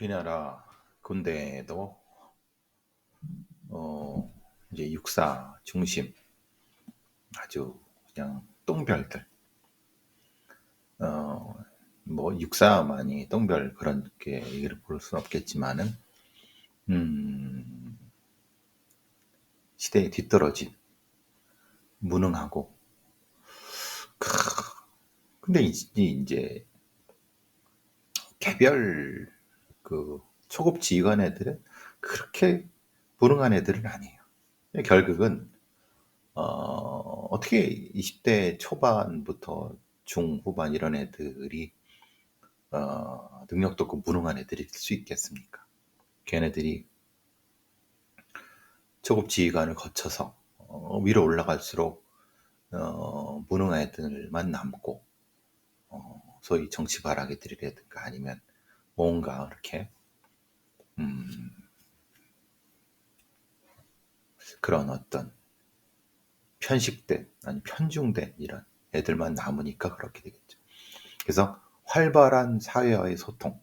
우리나라 군대에도 어 이제 육사 중심 아주 그냥 똥별들 뭐 육사만이 똥별 그렇게 얘기를 볼 수는 없겠지만은 음 시대에 뒤떨어진 무능하고 근데 이제 개별 그 초급 지휘관 애들은 그렇게 무능한 애들은 아니에요. 결국은 어떻게 20대 초반부터 중후반 이런 애들이 능력도 없고 무능한 애들일 수 있겠습니까? 걔네들이 초급 지휘관을 거쳐서 위로 올라갈수록 무능한 애들만 남고 소위 정치 바라기들이라든가 아니면 뭔가 이렇게 음, 그런 어떤 편식된 아니 편중된 이런 애들만 남으니까 그렇게 되겠죠. 그래서 활발한 사회와의 소통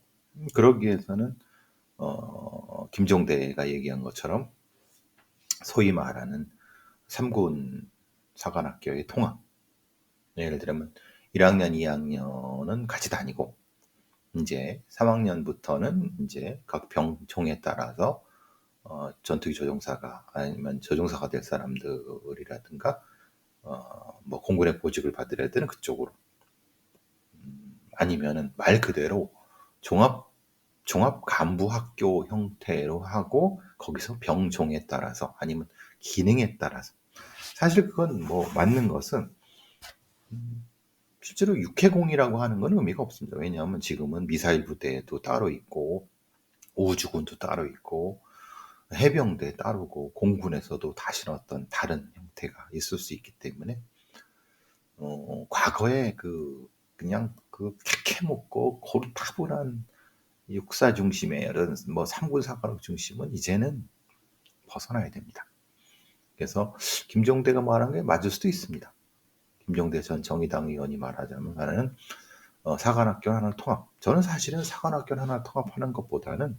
그러기 위해서는 김종대가 얘기한 것처럼 소위 말하는 삼군 사관학교의 통합. 예를 들면 1학년, 2학년은 같이 다니고 이제 3학년부터는 이제 각 병종에 따라서 전투기 조종사가 아니면 조종사가 될 사람들이라든가 뭐 공군의 보직을 받을 애들은 그쪽으로 아니면은 말 그대로 종합 간부 학교 형태로 하고 거기서 병종에 따라서 아니면 기능에 따라서 사실 그건 뭐 맞는 것은 실제로 육해공이라고 하는 건 의미가 없습니다. 왜냐하면 지금은 미사일 부대도 따로 있고 우주군도 따로 있고 해병대 따르고 공군에서도 다시 어떤 다른 형태가 있을 수 있기 때문에 과거에 그냥 그 캐캐먹고 고리타분한 육사 중심의 이런 뭐 삼군 사관학 중심은 이제는 벗어나야 됩니다. 그래서 김종대가 말한 게 맞을 수도 있습니다. 김종대 전 정의당 의원이 말하자면 사관학교 하나 통합. 저는 사실은 사관학교 하나 통합하는 것보다는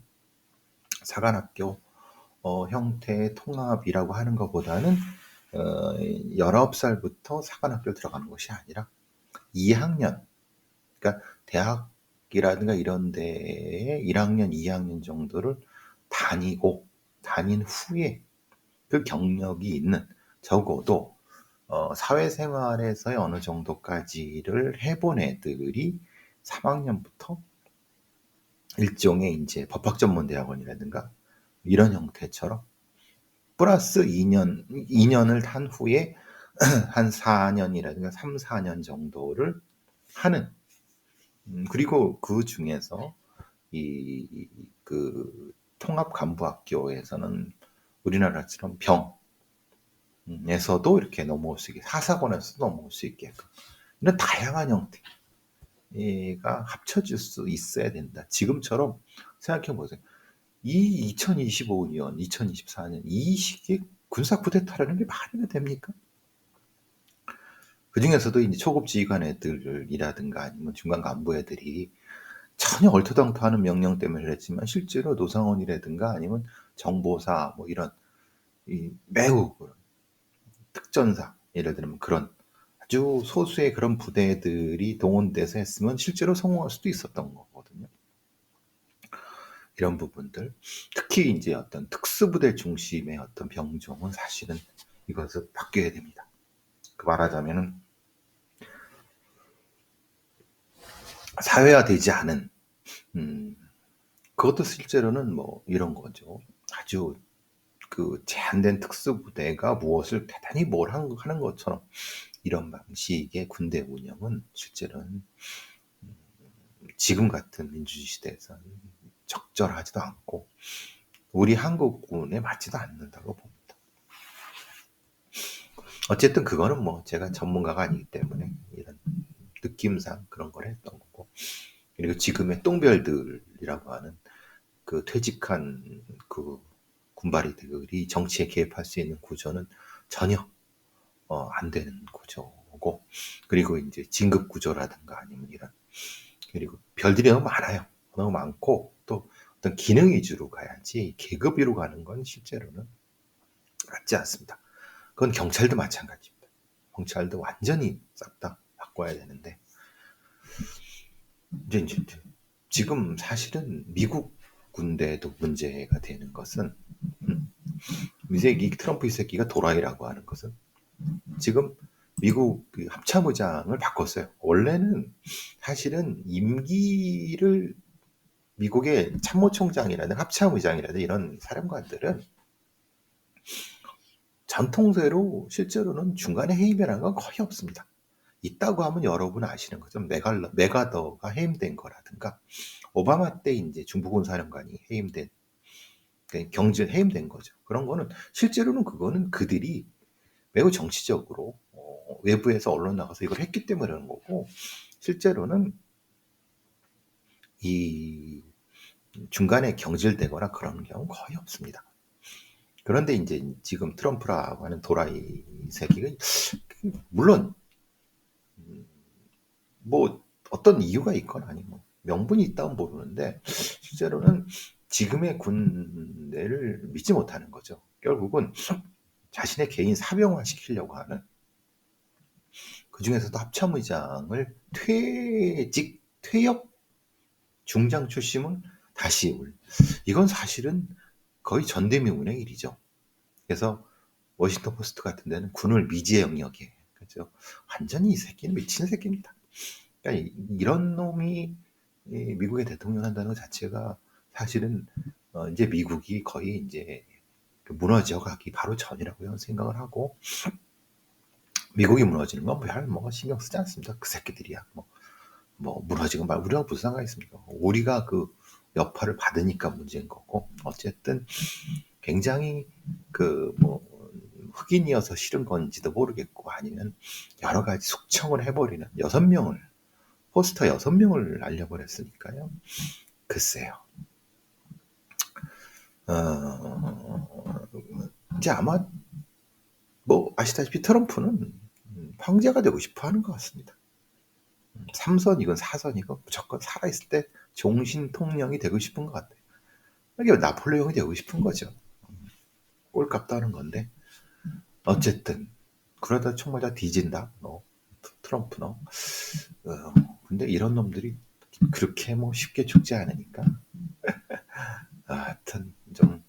사관학교 형태의 통합이라고 하는 것보다는 19살부터 사관학교 들어가는 것이 아니라 2학년, 그러니까 대학이라든가 이런 데에 1학년, 2학년 정도를 다닌 후에 그 경력이 있는 적어도 사회생활에서의 어느 정도까지를 해본 애들이 3학년부터 일종의 이제 법학전문대학원이라든가 이런 형태처럼 플러스 2년을 한 후에 한 4년이라든가 3, 4년 정도를 하는 그리고 그 중에서 그 통합간부학교에서는 우리나라처럼 병에서도 이렇게 넘어올 수 있게 사사관에서도 넘어올 수 있게끔 이런 다양한 형태가 합쳐질 수 있어야 된다. 지금처럼 생각해 보세요. 이 2025년, 2024년 이 시기에 군사 쿠데타라는 게 말이 됩니까? 그 중에서도 이제 초급 지휘관 애들이라든가 아니면 중간 간부 애들이 전혀 얼토당토하는 명령 때문에 그랬지만 실제로 노상원이라든가 아니면 정보사 뭐 이런 매우 특전사 예를 들면 그런 아주 소수의 그런 부대들이 동원돼서 했으면 실제로 성공할 수도 있었던 거거든요. 이런 부분들 특히 이제 어떤 특수부대 중심의 어떤 병종은 사실은 이것을 바뀌어야 됩니다. 그 말하자면은 사회화되지 않은 그것도 실제로는 뭐 이런 거죠. 아주 그 제한된 특수부대가 무엇을 대단히 뭘 하는 것처럼 이런 방식의 군대 운영은 실제로는 지금 같은 민주주의 시대에서는 적절하지도 않고 우리 한국군에 맞지도 않는다고 봅니다. 어쨌든 그거는 뭐 제가 전문가가 아니기 때문에 이런 느낌상 그런 걸 했던 거고 그리고 지금의 똥별들이라고 하는 그 퇴직한 그 군바리들이 정치에 개입할 수 있는 구조는 전혀 안 되는 구조고 그리고 이제 진급 구조라든가 아니면 이런 그리고 별들이 너무 많아요. 너무 많고 또 어떤 기능 위주로 가야지 계급 위로 가는 건 실제로는 맞지 않습니다. 그건 경찰도 마찬가지입니다. 경찰도 완전히 싹 다 바꿔야 되는데 이제 지금 사실은 미국 군대도 문제가 되는 것은 이 새끼 트럼프 이 새끼가 도라이라고 하는 것은 지금 미국 그 합참의장을 바꿨어요. 원래는 사실은 임기를 미국의 참모총장이라든 합참의장이라든 이런 사령관들은 전통대로 실제로는 중간에 해임이라는 건 거의 없습니다. 있다고 하면 여러분 아시는 것처럼 메가더가 해임된 거라든가 오바마 때 이제 중부군 사령관이 해임된 경질 해임된 거죠. 그런 거는 실제로는 그거는 그들이 매우 정치적으로 외부에서 언론 나가서 이걸 했기 때문에 그런 거고 실제로는 이 중간에 경질되거나 그런 경우 거의 없습니다. 그런데 이제 지금 트럼프라고 하는 도라이 새끼가 물론 뭐 어떤 이유가 있거나 아니면 뭐 명분이 있다면 모르는데 실제로는 지금의 군대를 믿지 못하는 거죠. 결국은 자신의 개인 사병화 시키려고 하는 그 중에서도 합참의장을 퇴역 중장 출신은 다시 올. 이건 사실은 거의 전대미문의 일이죠. 그래서 워싱턴 포스트 같은 데는 군을 미지의 영역에 그렇죠. 완전히 이 새끼는 미친 새끼입니다. 그러니까 이런 놈이 미국의 대통령 한다는 것 자체가 사실은 이제 미국이 거의 이제 무너져 가기 바로 전이라고 생각을 하고 미국이 무너지는 건 뭐 신경 쓰지 않습니다. 그 새끼들이야. 뭐 무너지건 말 우리가 무슨 상관이 있습니까? 우리가 그 여파를 받으니까 문제인 거고 어쨌든 굉장히 그 뭐 흑인이어서 싫은 건지도 모르겠고 아니면 여러 가지 숙청을 해버리는 6명을 포스터 6명을 날려버렸으니까요. 글쎄요. 이제 아마 뭐 아시다시피 트럼프는 황제가 되고 싶어 하는 것 같습니다. 3선이건 4선이건 무조건 살아있을 때 종신통령이 되고 싶은 것 같아요. 이게 나폴레옹이 되고 싶은 거죠. 꼴값도 하는 건데 어쨌든 그러다 정말 다 뒤진다. 너 트럼프 너. 근데 이런 놈들이 그렇게 뭐 쉽게 죽지 않으니까 하여튼 좀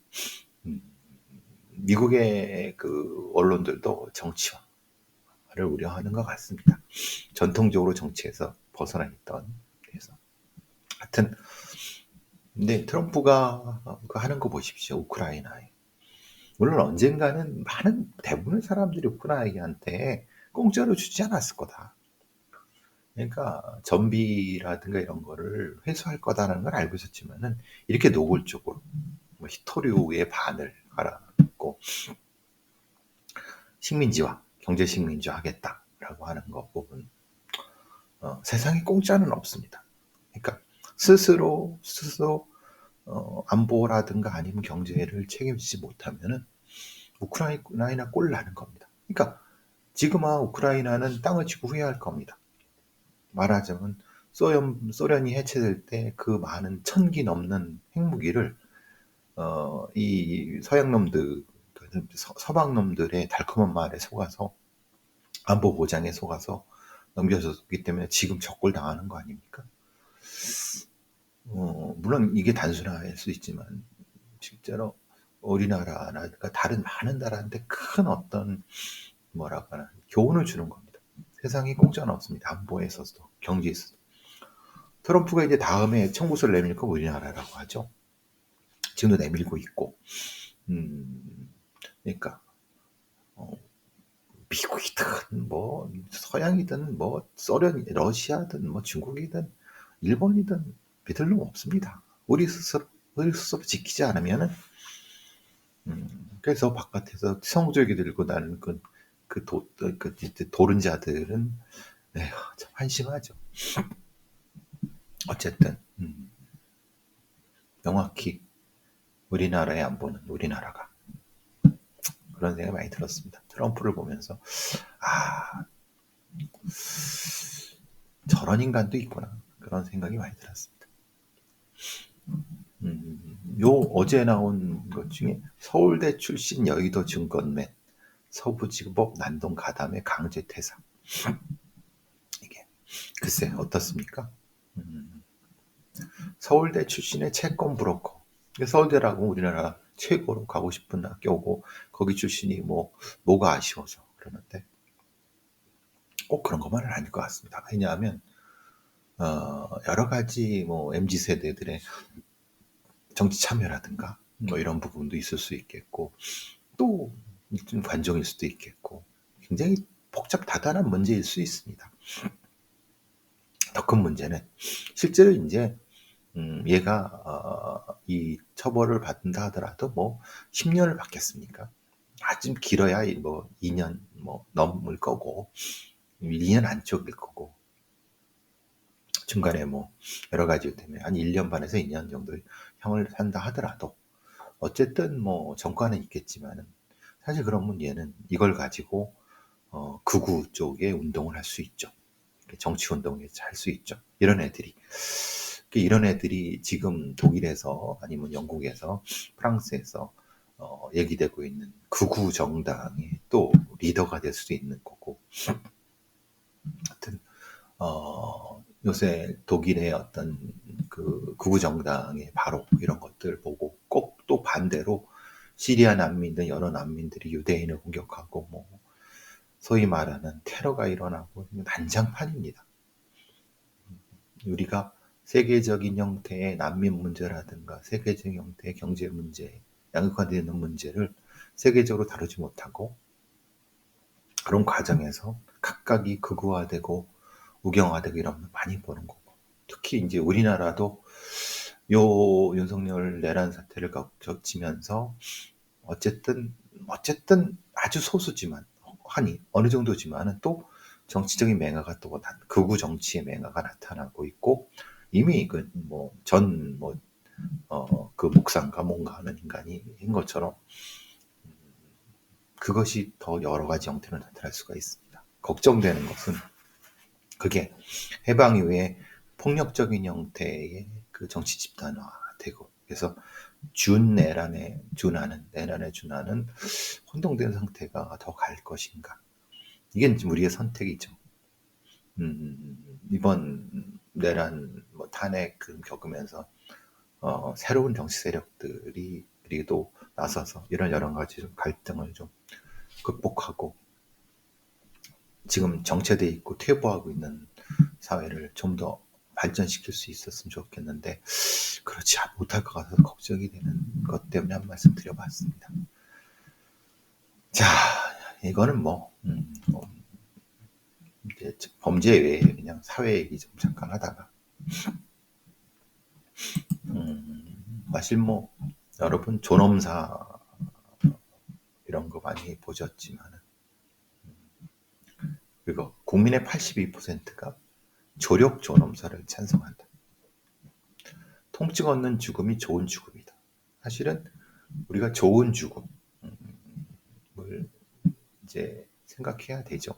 미국의 그 언론들도 정치화를 우려하는 것 같습니다. 전통적으로 정치에서 벗어나 있던 그래서 하여튼 근데 트럼프가 하는 거 보십시오. 우크라이나에 물론 언젠가는 많은 대부분의 사람들이 우크라이나한테 공짜로 주지 않았을 거다. 그러니까 전비라든가 이런 거를 회수할 거다라는 걸 알고 있었지만은 이렇게 노골적으로 뭐 히토류의 반을 가라고 식민지화, 경제 식민지화 하겠다라고 하는 거 보면 세상에 공짜는 없습니다. 그러니까 스스로 안보라든가 아니면 경제를 책임지지 못하면은 우크라이나 꼴 나는 겁니다. 그러니까 지금 우크라이나는 땅을 치고 후회할 겁니다. 말하자면 소련이 해체될 때 그 많은 1000기 넘는 핵무기를 이 서양 놈들 서방 놈들의 달콤한 말에 속아서 안보 보장에 속아서 넘겨줬기 때문에 지금 적골 당하는 거 아닙니까? 물론 이게 단순할 수 있지만 실제로 우리나라나 다른 많은 나라한테 큰 어떤 뭐라고 하나 교훈을 주는 겁니다. 세상에 공짜는 없습니다. 안보에 있어서도 경제에 있어서도. 트럼프가 이제 다음에 청구서를 내밀 거 우리나라라고 하죠. 지금도 내밀고 있고 그러니까 미국이든 뭐 서양이든 뭐 소련, 러시아든 뭐 중국이든 일본이든 믿을 놈 없습니다. 우리 스스로 지키지 않으면은 그래서 바깥에서 성조기 들고 나는 도른자들은 에휴, 참 한심하죠. 어쨌든 명확히 우리나라의 안보는 우리나라가 그런 생각이 많이 들었습니다. 트럼프를 보면서 저런 인간도 있구나 그런 생각이 많이 들었습니다. 요 어제 나온 것 중에 서울대 출신 여의도 증권맨, 서부지법 난동 가담의 강제 퇴사. 이게 글쎄 어떻습니까? 서울대 출신의 채권 브로커. 서울대라고 우리나라 최고로 가고 싶은 학교고 거기 출신이 뭐가 아쉬워서 그러는데 꼭 그런 것만은 아닐 것 같습니다. 왜냐하면 여러 가지 MZ 세대들의 정치 참여라든가 이런 부분도 있을 수 있겠고 또 좀 관종일 수도 있겠고 굉장히 복잡 다단한 문제일 수 있습니다. 더 큰 문제는 실제로 이제 얘가 이 처벌을 받는다 하더라도 10년을 받겠습니까? 아주 길어야 2년 넘을 거고 2년 안쪽일 거고 중간에 여러 가지 때문에 한 1년 반에서 2년 정도 형을 산다 하더라도 어쨌든 전과는 있겠지만은 사실 그러면 얘는 이걸 가지고 극우 쪽에 운동을 할 수 있죠. 정치 운동에 할 수 있죠. 이런 애들이 지금 독일에서 아니면 영국에서 프랑스에서 얘기되고 있는 극우 정당의 또 리더가 될 수도 있는 거고 하여튼 요새 독일의 어떤 그 극우 정당의 바로 이런 것들 보고 꼭 또 반대로 시리아 난민들 여러 난민들이 유대인을 공격하고 소위 말하는 테러가 일어나고 난장판입니다. 우리가 세계적인 형태의 난민 문제라든가 세계적인 형태의 경제 문제, 양극화되는 문제를 세계적으로 다루지 못하고 그런 과정에서 각각이 극우화되고 우경화되고 이런 거 많이 보는 거고 특히 이제 우리나라도 요 윤석열 내란 사태를 겪으면서 어쨌든 아주 소수지만 어느 정도지만은 또 정치적인 맹아가 또 극우 정치의 맹아가 나타나고 있고 이미 그 목상가 뭔가 하는 인간이 인 것처럼 그것이 더 여러 가지 형태로 나타날 수가 있습니다. 걱정되는 것은 그게 해방 이후에 폭력적인 형태의 그 정치 집단화되고 그래서 내란에 준하는 혼동된 상태가 더 갈 것인가. 이게 우리의 선택이죠. 이번 내란 탄핵 겪으면서 새로운 정치 세력들이 그리고 나서서 이런 여러 가지 갈등을 좀 극복하고 지금 정체돼 있고 퇴보하고 있는 사회를 좀 더 발전시킬 수 있었으면 좋겠는데 그렇지 못할 것 같아서 걱정이 되는 것 때문에 한 말씀 드려봤습니다. 자, 이거는 이제 범죄 외에 그냥 사회 얘기 좀 잠깐 하다가 사실 여러분 존엄사 이런 거 많이 보셨지만 그리고 국민의 82%가 조력 존엄사를 찬성한다. 통증 없는 죽음이 좋은 죽음이다. 사실은 우리가 좋은 죽음을 이제 생각해야 되죠.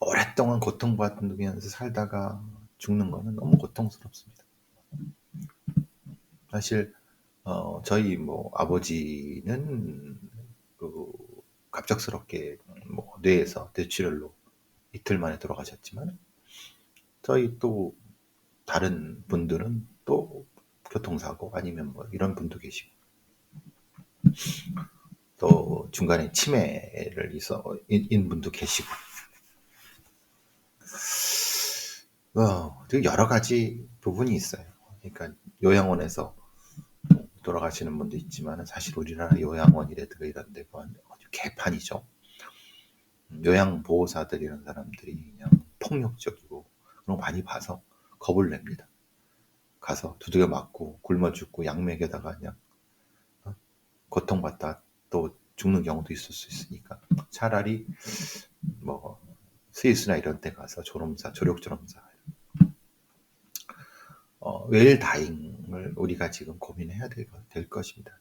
오랫동안 고통받으면서 살다가 죽는 거는 너무 고통스럽습니다. 사실 저희 아버지는 갑작스럽게 뇌에서 뇌출혈로 이틀 만에 돌아가셨지만 저희 또 다른 분들은 또 교통사고 아니면 이런 분도 계시고 또 중간에 치매를 인 분도 계시고 되게 여러 가지 부분이 있어요. 그러니까 요양원에서 돌아가시는 분도 있지만 사실 우리나라 요양원이라든가 이런 데가 아주 개판이죠. 요양보호사들 이런 사람들이 그냥 폭력적이고 그런 거 많이 봐서 겁을 냅니다. 가서 두들겨 맞고 굶어 죽고 약 먹여다가 그냥 고통받다 또 죽는 경우도 있을 수 있으니까 차라리 스위스나 이런 데 가서 조력 존엄사 웰다잉을 우리가 지금 고민해야 될 것입니다.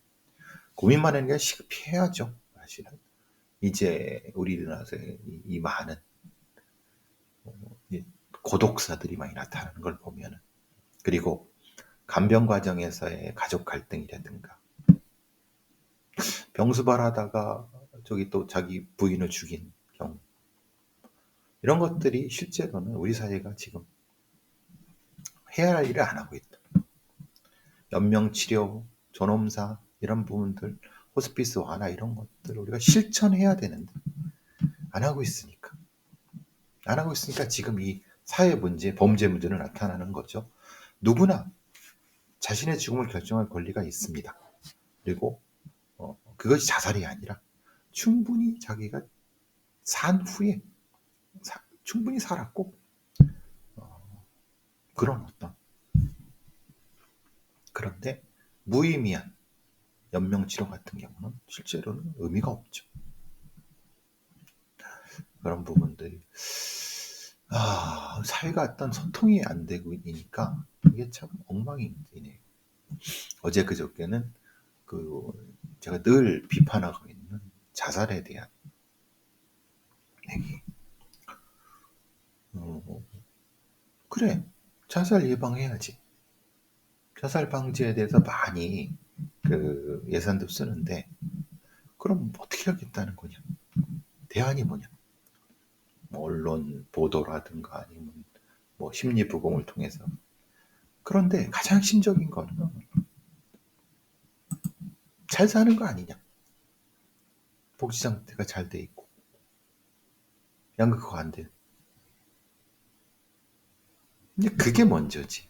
고민만 하는 게 시급해야죠. 사실은 이제 우리나라에서 이 많은 고독사들이 많이 나타나는 걸 보면은 그리고 간병 과정에서의 가족 갈등이라든가, 병수발하다가 저기 또 자기 부인을 죽인 경우, 이런 것들이 실제로는 우리 사회가 지금 해야 할 일을 안 하고 있다. 연명치료, 존엄사 이런 부분들, 호스피스 완화 이런 것들 우리가 실천해야 되는데 안 하고 있으니까 지금 이 사회 문제, 범죄 문제는 나타나는 거죠. 누구나 자신의 죽음을 결정할 권리가 있습니다. 그리고 그것이 자살이 아니라 충분히 자기가 산 후에 충분히 살았고 그런 어떤, 그런데 무의미한 연명치료 같은 경우는 실제로는 의미가 없죠. 그런 부분들이 사회가 어떤 소통이 안 되고 있으니까 이게 참 엉망이네요. 어제 그저께는 제가 늘 비판하고 있는 자살에 대한 얘기. 그래, 자살 예방해야지. 자살 방지에 대해서 많이 예산도 쓰는데 그럼 어떻게 하겠다는 거냐? 대안이 뭐냐? 언론 보도라든가 아니면 심리 부공을 통해서. 그런데 가장 신적인 거는 잘 사는 거 아니냐? 복지 상태가 잘 돼 있고 양극화가 안 돼. 근데 그게 먼저지.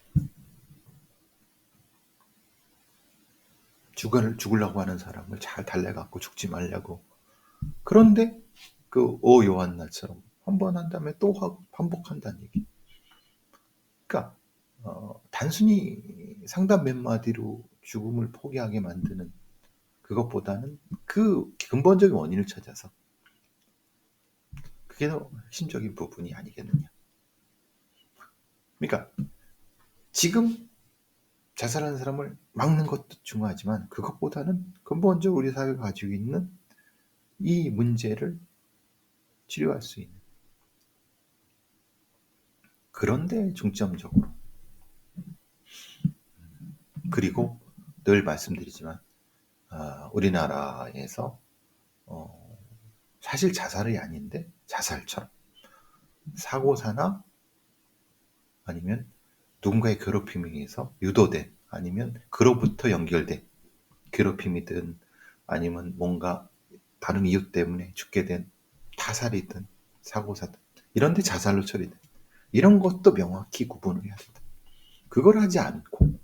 죽으려고 하는 사람을 잘 달래갖고 죽지 말라고. 그런데 오 요한나처럼 한 번 한 다음에 또 하고 반복한다는 얘기. 그러니까 단순히 상담 몇 마디로 죽음을 포기하게 만드는 그것보다는 그 근본적인 원인을 찾아서, 그게 더 핵심적인 부분이 아니겠느냐. 그러니까 지금 자살하는 사람을 막는 것도 중요하지만 그것보다는 근본적으로 우리 사회가 가지고 있는 이 문제를 치료할 수 있는, 그런데 중점적으로. 그리고 늘 말씀드리지만 우리나라에서 사실 자살이 아닌데 자살처럼 사고사나 아니면 누군가의 괴롭힘에 의해서 유도된, 아니면 그로부터 연결된 괴롭힘이든 아니면 뭔가 다른 이유 때문에 죽게 된 타살이든 사고사든 이런 데 자살로 처리된, 이런 것도 명확히 구분을 해야 된다. 그걸 하지 않고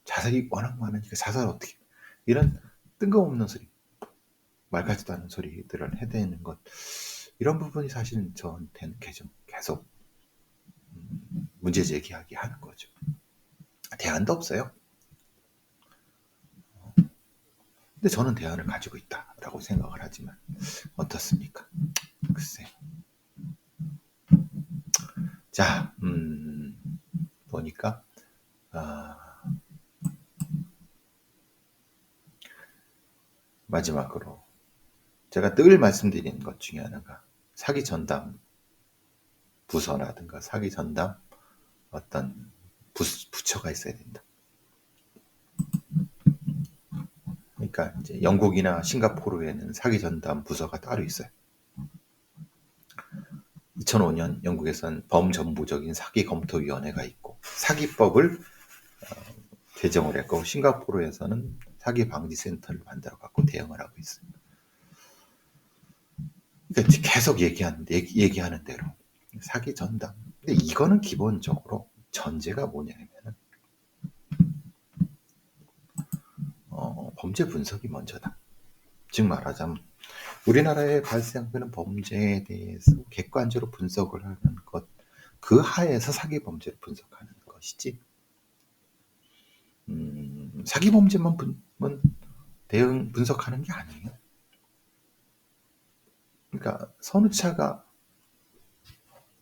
자살이 워낙 많으니까 자살 어떻게, 이런 뜬금없는 소리, 말 같지도 않은 소리들을 해대는 것, 이런 부분이 사실은 저한테는 계속 문제 제기하게 하는 거죠. 대안도 없어요. 근데 저는 대안을 가지고 있다라고 생각을 하지만 어떻습니까? 글쎄. 자, 보니까 마지막으로 제가 늘 말씀드리는 것 중에 하나가 사기 전담 부서라든가 사기 전담 어떤 부처가 있어야 된다. 그러니까 이제 영국이나 싱가포르에는 사기 전담 부서가 따로 있어요. 2005년 영국에선 범정부적인 사기 검토위원회가 있고 사기법을 개정을 했고, 싱가포르에서는 사기 방지 센터를 만들어 갖고 대응을 하고 있습니다. 그러니까 계속 얘기하는 대로 사기 전담. 근데 이거는 기본적으로 전제가 뭐냐면은 범죄 분석이 먼저다. 즉 말하자면 우리나라에 발생하는 범죄에 대해서 객관적으로 분석을 하는 것, 그 하에서 사기 범죄를 분석하는 것이지, 사기 범죄만 대응 분석하는 게 아니에요. 그러니까 선우차가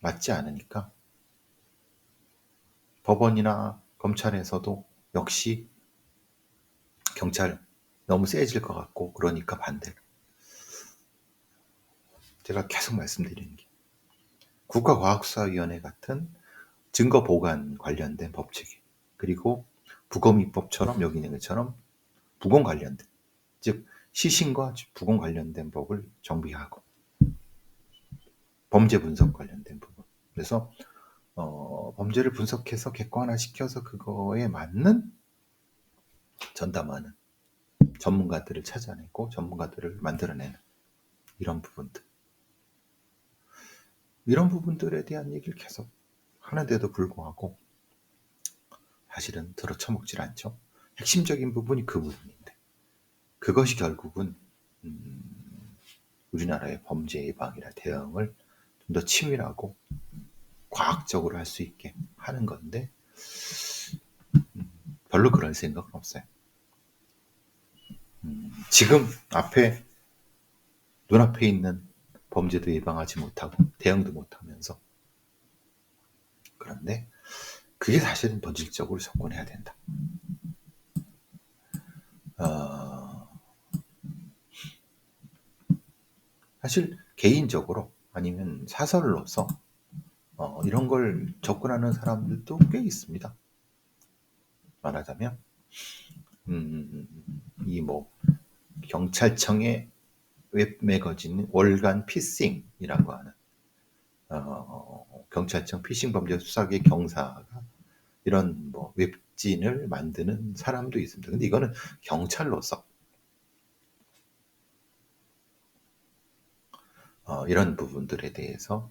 맞지 않으니까 법원이나 검찰에서도 역시 경찰 너무 세질 것 같고, 그러니까 반대로. 제가 계속 말씀드리는 게 국가과학수사위원회 같은 증거 보관 관련된 법칙이, 그리고 부검입법처럼 여기 있는 것처럼 부검 관련된, 즉 시신과 부검 관련된 법을 정비하고 범죄 분석 관련된 부분. 그래서 범죄를 분석해서 객관화시켜서 그거에 맞는 전담하는 전문가들을 찾아내고 전문가들을 만들어내는 이런 부분들. 이런 부분들에 대한 얘기를 계속 하는데도 불구하고 사실은 들어쳐먹질 않죠. 핵심적인 부분이 그 부분인데 그것이 결국은 우리나라의 범죄 예방이나 대응을 좀 더 치밀하고 과학적으로 할 수 있게 하는 건데 별로 그럴 생각은 없어요. 지금 눈앞에 있는 범죄도 예방하지 못하고 대응도 못하면서, 그런데 그게 사실은 본질적으로 접근해야 된다. 사실 개인적으로 아니면 사설로서 이런 걸 접근하는 사람들도 꽤 있습니다. 말하자면 이 뭐 경찰청의 웹 매거진 월간 피싱이라고 하는 경찰청 피싱 범죄 수사계 경사가 이런 뭐 웹진을 만드는 사람도 있습니다. 근데 이거는 경찰로서 이런 부분들에 대해서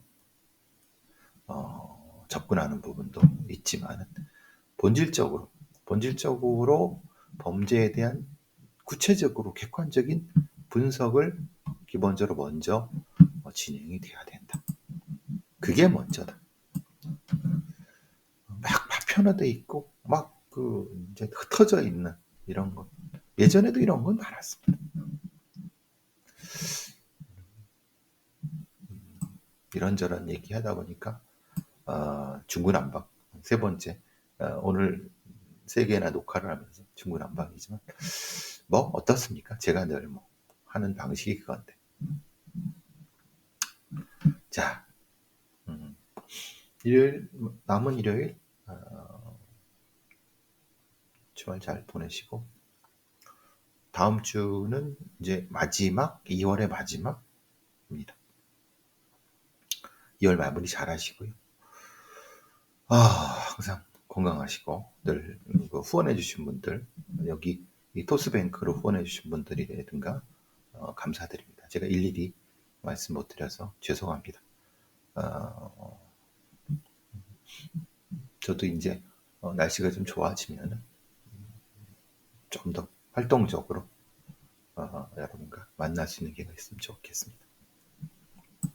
접근하는 부분도 있지만 본질적으로 범죄에 대한 구체적으로 객관적인 분석을 기본적으로 먼저 진행이 돼야 된다. 그게 먼저다. 막 파편화돼 있고 막 이제 흩어져 있는 이런 것. 예전에도 이런 건 많았습니다. 이런저런 얘기하다 보니까 중구난방 세 번째, 오늘 세 개나 녹화를 하면서 중구난방이지만 뭐 어떻습니까? 제가 늘 뭐 하는 방식이 그건데. 자, 남은 일요일 주말 잘 보내시고 다음 주는 이제 2월의 마지막입니다. 2월 마무리 잘 하시고요. 항상 건강하시고 늘 후원해 주신 분들, 여기 이 토스뱅크로 후원해 주신 분들이라든가 감사드립니다. 제가 일일이 말씀 못 드려서 죄송합니다. 저도 이제 날씨가 좀 좋아지면 좀 더 활동적으로 여러분과 만날 수 있는 기회가 있으면 좋겠습니다.